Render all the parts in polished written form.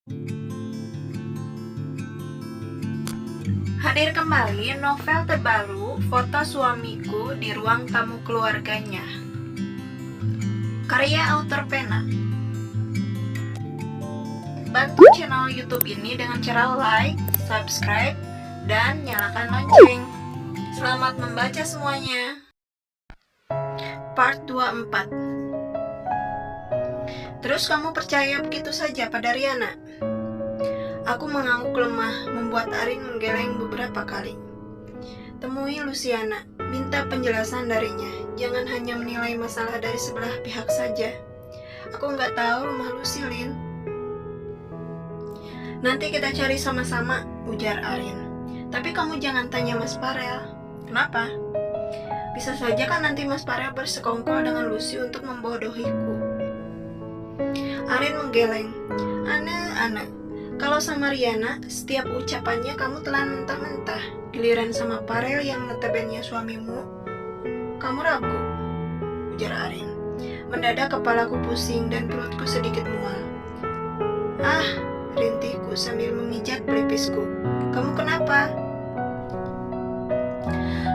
Hadir kembali novel terbaru Foto Suamiku di Ruang Tamu Keluarganya, karya author Pena. Bantu channel YouTube ini dengan cara like, subscribe, dan nyalakan lonceng. Selamat membaca semuanya. Part 24. Terus kamu percaya begitu saja pada Riana? Aku mengangguk lemah, membuat Arin menggeleng beberapa kali. Temui Luciana, minta penjelasan darinya. Jangan hanya menilai masalah dari sebelah pihak saja. Aku nggak tahu rumah Lucy, Lin. Nanti kita cari sama-sama, ujar Arin. Tapi kamu jangan tanya Mas Farel. Kenapa? Bisa saja kan nanti Mas Farel bersekongkol dengan Lucy untuk membodohiku. Arin menggeleng. Aneh. Kalau sama Riana, setiap ucapannya kamu telan mentah-mentah. Giliran sama Farel yang notabene suamimu, kamu ragu, ujar Arin. Mendadak kepalaku pusing dan perutku sedikit mual. Rintihku sambil memijat pelipisku. Kamu kenapa?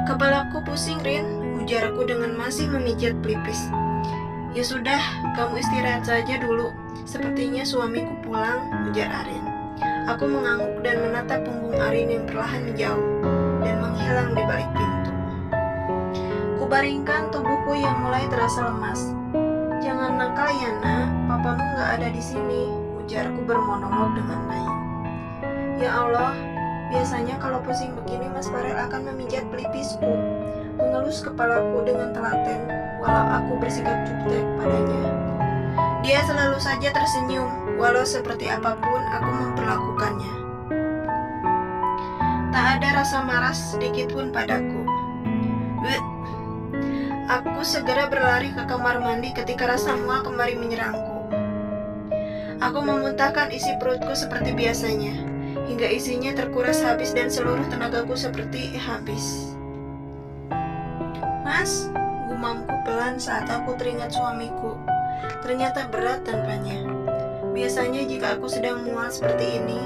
Kepalaku pusing, Rin, ujarku dengan masih memijat pelipis. Ya sudah, kamu istirahat saja dulu. Sepertinya suamiku pulang, ujar Arin. Aku mengangguk dan menatap punggung Arin yang perlahan menjauh dan menghilang di balik pintu. Kubaringkan tubuhku yang mulai terasa lemas. Jangan nakal ya nak, papamu gak ada di sini, ujarku bermonolog dengan baik. Ya Allah, biasanya kalau pusing begini Mas Farel akan memijat pelipisku, mengelus kepalaku dengan telaten, walau aku bersikap jutek padanya. Dia selalu saja tersenyum, walau seperti apapun aku memperlakukannya. Tak ada rasa marah sedikit pun padaku. Aku segera berlari ke kamar mandi ketika rasa mual kembali menyerangku. Aku memuntahkan isi perutku seperti biasanya, hingga isinya terkuras habis dan seluruh tenagaku seperti habis. Mas, gumamku pelan saat aku teringat suamiku. Ternyata berat tanpanya. Biasanya jika aku sedang mual seperti ini,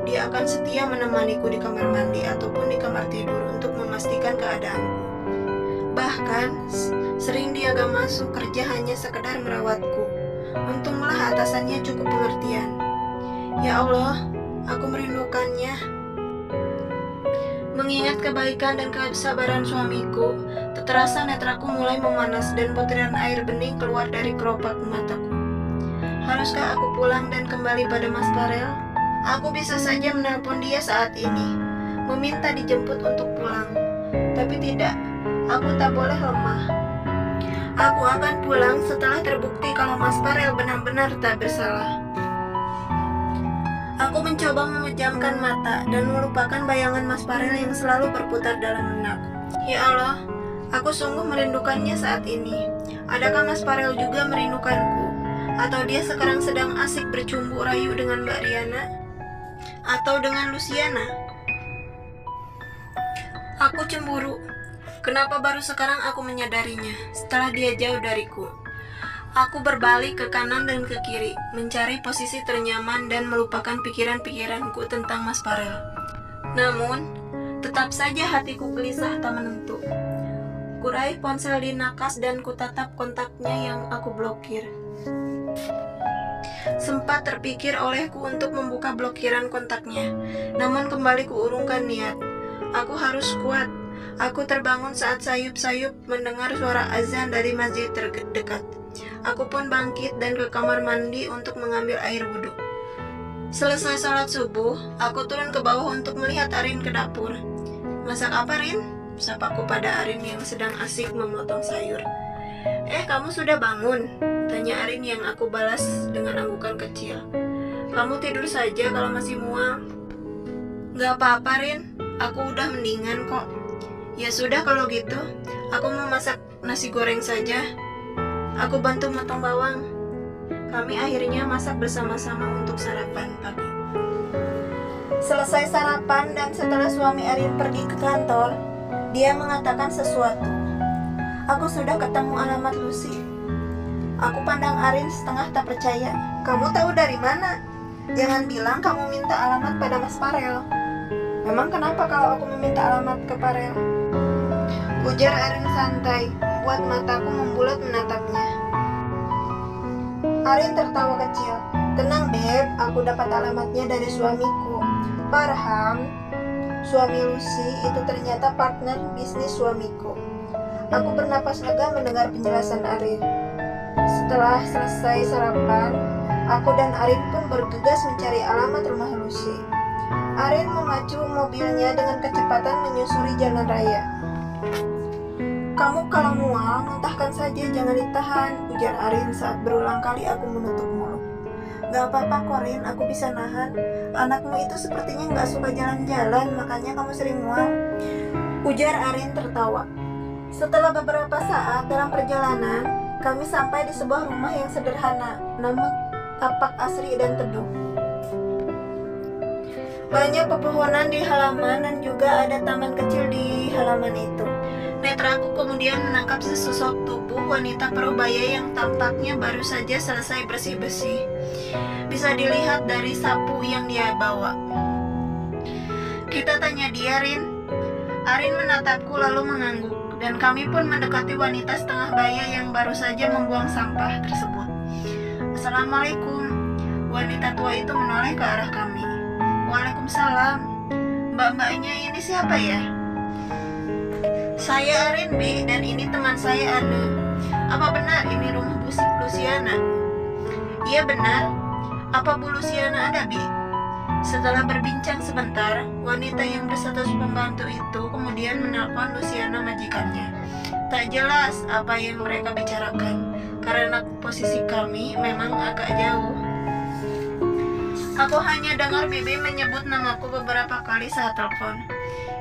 dia akan setia menemaniku di kamar mandi ataupun di kamar tidur untuk memastikan keadaanku. Bahkan, sering dia gak masuk kerja hanya sekedar merawatku. Untunglah atasannya cukup pengertian. Ya Allah, aku merindukannya. Mengingat kebaikan dan kesabaran suamiku, terasa netraku mulai memanas dan butiran air bening keluar dari kelopak mataku. Haruskah aku pulang dan kembali pada Mas Farel? Aku bisa saja menelpon dia saat ini, meminta dijemput untuk pulang. Tapi tidak, aku tak boleh lemah. Aku akan pulang setelah terbukti kalau Mas Farel benar-benar tak bersalah. Aku mencoba memejamkan mata dan melupakan bayangan Mas Farel yang selalu berputar dalam benakku. Ya Allah, aku sungguh merindukannya saat ini. Adakah Mas Farel juga merindukanku? Atau dia sekarang sedang asik bercumbu rayu dengan Mbak Riana? Atau dengan Luciana? Aku cemburu. Kenapa baru sekarang aku menyadarinya, setelah dia jauh dariku? Aku berbalik ke kanan dan ke kiri, mencari posisi ternyaman dan melupakan pikiran-pikiranku tentang Mas Farel. Namun, tetap saja hatiku gelisah tak menentu. Kuraih ponsel di nakas dan kutatap kontaknya yang aku blokir. Sempat terpikir olehku untuk membuka blokiran kontaknya, namun kembali kuurungkan niat. Aku harus kuat. Aku terbangun saat sayup-sayup mendengar suara azan dari masjid terdekat. Aku pun bangkit dan ke kamar mandi untuk mengambil air wudhu. Selesai sholat subuh, aku turun ke bawah untuk melihat Arin ke dapur. Masak apa, Rin? Sapaku pada Arin yang sedang asik memotong sayur. Kamu sudah bangun? Tanya Arin yang aku balas dengan anggukan kecil. Kamu tidur saja kalau masih mual. Gak apa-apa, Rin. Aku udah mendingan kok. Ya sudah kalau gitu, aku mau masak nasi goreng saja. Aku bantu motong bawang. Kami akhirnya masak bersama-sama untuk sarapan pagi. Selesai sarapan dan setelah suami Arin pergi ke kantor, dia mengatakan sesuatu. Aku sudah ketemu alamat Lucy. Aku pandang Arin setengah tak percaya. Kamu tahu dari mana? Jangan bilang kamu minta alamat pada Mas Farel. Memang kenapa kalau aku meminta alamat ke Farel? Ujar Arin santai, membuat mataku membulat menatapnya. Arin tertawa kecil. Tenang Beb, aku dapat alamatnya dari suamiku, Farham. Suami Lucy itu ternyata partner bisnis suamiku. Aku bernapas lega mendengar penjelasan Arin. Setelah selesai sarapan, aku dan Arin pun bergegas mencari alamat rumah Lucy. Arin memacu mobilnya dengan kecepatan menyusuri jalan raya. Kamu kalau mual, muntahkan saja, jangan ditahan, ujar Arin saat berulang kali aku menutup mulut. Gak apa-apa Korin, aku bisa nahan. Anakmu itu sepertinya gak suka jalan-jalan, makanya kamu sering mual, ujar Arin tertawa. Setelah beberapa saat dalam perjalanan, kami sampai di sebuah rumah yang sederhana, namun tapak asri dan teduh. Banyak pepohonan di halaman dan juga ada taman kecil di halaman itu. Netraku kemudian menangkap sesosok tubuh wanita parubaya yang tampaknya baru saja selesai bersih-bersih. Bisa dilihat dari sapu yang dia bawa. Kita tanya dia, Rin. Arin menatapku lalu mengangguk, dan kami pun mendekati wanita setengah baya yang baru saja membuang sampah tersebut. Assalamualaikum. Wanita tua itu menoleh ke arah kami. Waalaikumsalam. Mbak-mbaknya ini siapa ya? Saya Arin, Bi, dan ini teman saya Anu. Apa benar ini rumah Bu Luciana? Iya benar. Apa Bu Luciana ada, Bi? Setelah berbincang sebentar, wanita yang berstatus pembantu itu kemudian menelpon Luciana majikannya. Tak jelas apa yang mereka bicarakan, karena posisi kami memang agak jauh. Aku hanya dengar Bibi menyebut namaku beberapa kali saat telepon.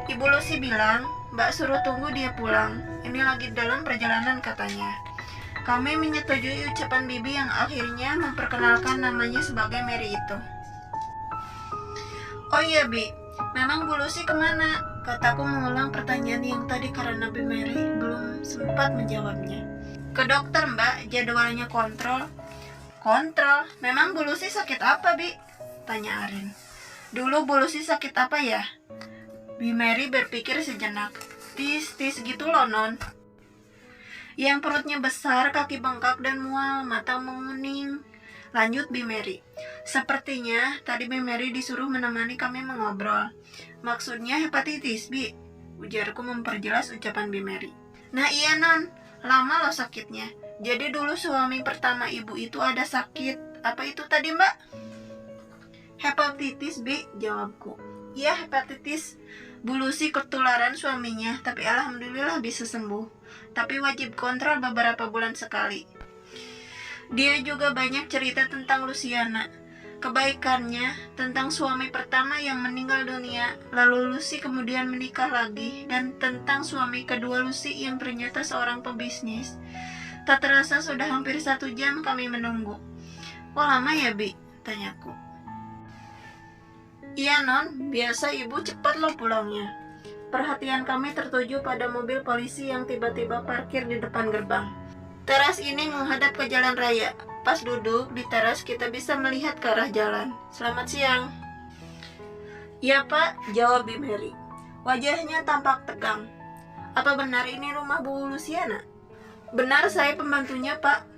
Ibu Lucy bilang, Mbak suruh tunggu dia pulang. Ini lagi dalam perjalanan katanya. Kami menyetujui ucapan Bibi yang akhirnya memperkenalkan namanya sebagai Mary itu. Oh iya Bi, memang Bu Lucy kemana? Kataku mengulang pertanyaan yang tadi karena Bi Mary belum sempat menjawabnya. Ke dokter Mbak, jadwalnya kontrol. Kontrol? Memang Bu Lucy sakit apa Bi? Tanya Arin. Dulu Bu Lucy sakit apa ya? Bi Mary berpikir sejenak. Tis gitu loh non. Yang perutnya besar, kaki bengkak dan mual, mata menguning. Lanjut Bi Mary. Sepertinya tadi Bi Mary disuruh menemani kami mengobrol. Maksudnya hepatitis Bi, ujarku memperjelas ucapan Bi Mary. Nah iya non, lama loh sakitnya. Jadi dulu suami pertama ibu itu ada sakit. Apa itu tadi Mbak? Hepatitis Bi, jawabku. Iya hepatitis. Bu Lucy ketularan suaminya, tapi alhamdulillah bisa sembuh. Tapi wajib kontrol beberapa bulan sekali. Dia juga banyak cerita tentang Luciana. Kebaikannya tentang suami pertama yang meninggal dunia, lalu Lucy kemudian menikah lagi, dan tentang suami kedua Lucy yang ternyata seorang pebisnis. Tak terasa sudah hampir 1 jam kami menunggu. Oh lama ya Bi? Tanyaku. Iya non, biasa ibu cepat loh pulangnya. Perhatian kami tertuju pada mobil polisi yang tiba-tiba parkir di depan gerbang. Teras ini menghadap ke jalan raya. Pas duduk di teras kita bisa melihat ke arah jalan. Selamat siang. Ya Pak, jawab Bi Mary. Wajahnya tampak tegang. Apa benar ini rumah Bu Luciana? Benar, saya pembantunya Pak.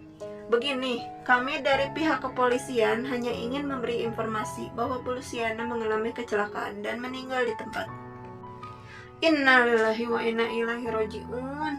Begini, kami dari pihak kepolisian hanya ingin memberi informasi bahwa Bu Luciana mengalami kecelakaan dan meninggal di tempat. Innalillahi wa inna ilaihi raji'un.